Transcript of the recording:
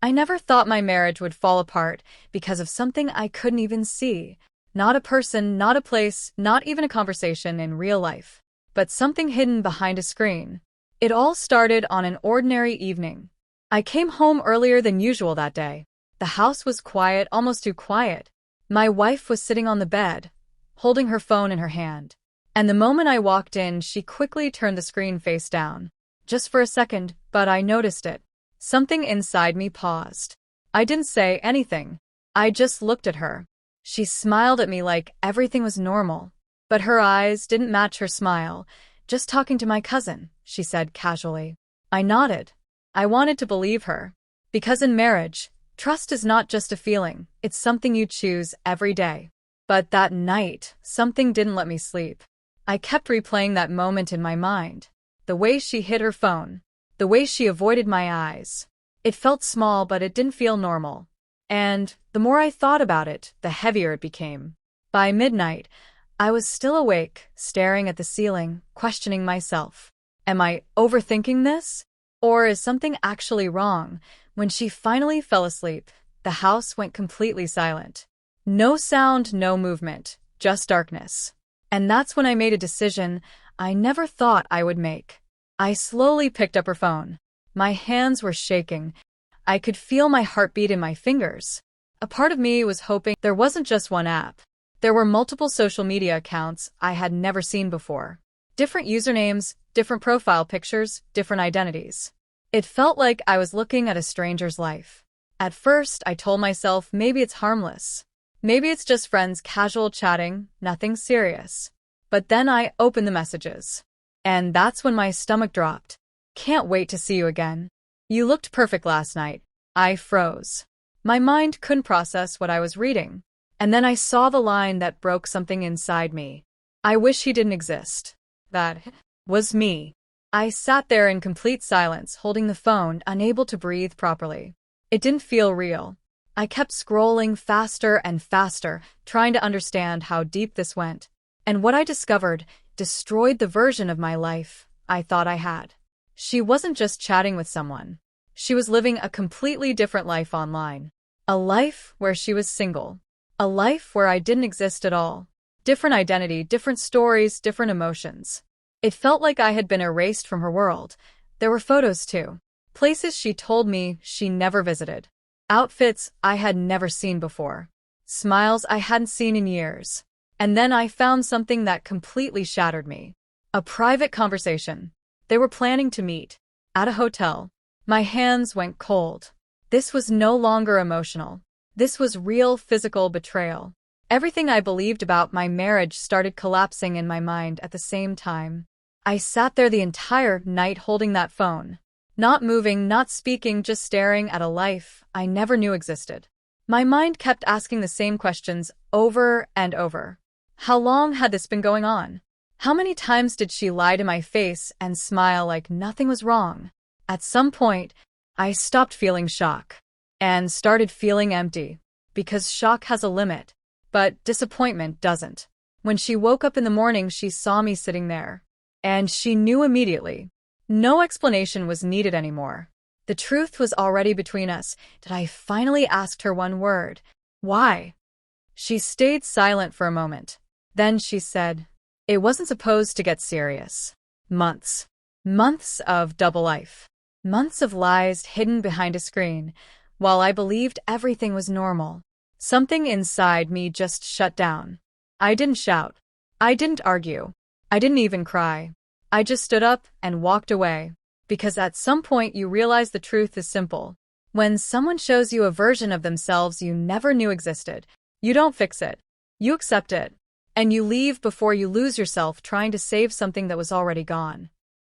I never thought my marriage would fall apart because of something I couldn't even see. Not a person, not a place, not even a conversation in real life, but something hidden behind a screen. It all started on an ordinary evening. I came home earlier than usual that day. The house was quiet, almost too quiet. My wife was sitting on the bed, holding her phone in her hand. And the moment I walked in, she quickly turned the screen face down. Just for a second, but I noticed it. Something inside me paused. I didn't say anything. I just looked at her. She smiled at me like everything was normal. But her eyes didn't match her smile. "Just talking to my cousin," she said casually. I nodded. I wanted to believe her. Because in marriage, trust is not just a feeling, it's something you choose every day. But that night, something didn't let me sleep. I kept replaying that moment in my mind. The way she hid her phone. The way she avoided my eyes. It felt small, but it didn't feel normal. And the more I thought about it, the heavier it became. By midnight, I was still awake, staring at the ceiling, questioning myself. Am I overthinking this? Or is something actually wrong? When she finally fell asleep, the house went completely silent. No sound, no movement, just darkness. And that's when I made a decision I never thought I would make. I slowly picked up her phone. My hands were shaking. I could feel my heartbeat in my fingers. A part of me was hoping there wasn't just one app. There were multiple social media accounts I had never seen before. Different usernames, different profile pictures, different identities. It felt like I was looking at a stranger's life. At first, I told myself maybe it's harmless. Maybe it's just friends casual chatting, nothing serious. But then I opened the messages. And that's when my stomach dropped. "Can't wait to see you again. You looked perfect last night." I froze. My mind couldn't process what I was reading. And then I saw the line that broke something inside me. "I wish he didn't exist." That was me. I sat there in complete silence, holding the phone, unable to breathe properly. It didn't feel real. I kept scrolling faster and faster, trying to understand how deep this went. And what I discovered destroyed the version of my life I thought I had. She wasn't just chatting with someone. She was living a completely different life online. A life where she was single. A life where I didn't exist at all. Different identity, different stories, different emotions. It felt like I had been erased from her world. There were photos too. Places she told me she never visited. Outfits I had never seen before. Smiles I hadn't seen in years. And then I found something that completely shattered me. A private conversation. They were planning to meet. At a hotel. My hands went cold. This was no longer emotional. This was real physical betrayal. Everything I believed about my marriage started collapsing in my mind at the same time. I sat there the entire night holding that phone. Not moving, not speaking, just staring at a life I never knew existed. My mind kept asking the same questions over and over. How long had this been going on? How many times did she lie to my face and smile like nothing was wrong? At some point, I stopped feeling shock and started feeling empty, because shock has a limit, but disappointment doesn't. When she woke up in the morning, she saw me sitting there, and she knew immediately. No explanation was needed anymore. The truth was already between us. Did I finally ask her one word? Why? She stayed silent for a moment. Then she said, "It wasn't supposed to get serious." Months. Months of double life. Months of lies hidden behind a screen, while I believed everything was normal. Something inside me just shut down. I didn't shout. I didn't argue. I didn't even cry. I just stood up and walked away. Because at some point you realize the truth is simple. When someone shows you a version of themselves you never knew existed, you don't fix it. You accept it. And you leave before you lose yourself trying to save something that was already gone.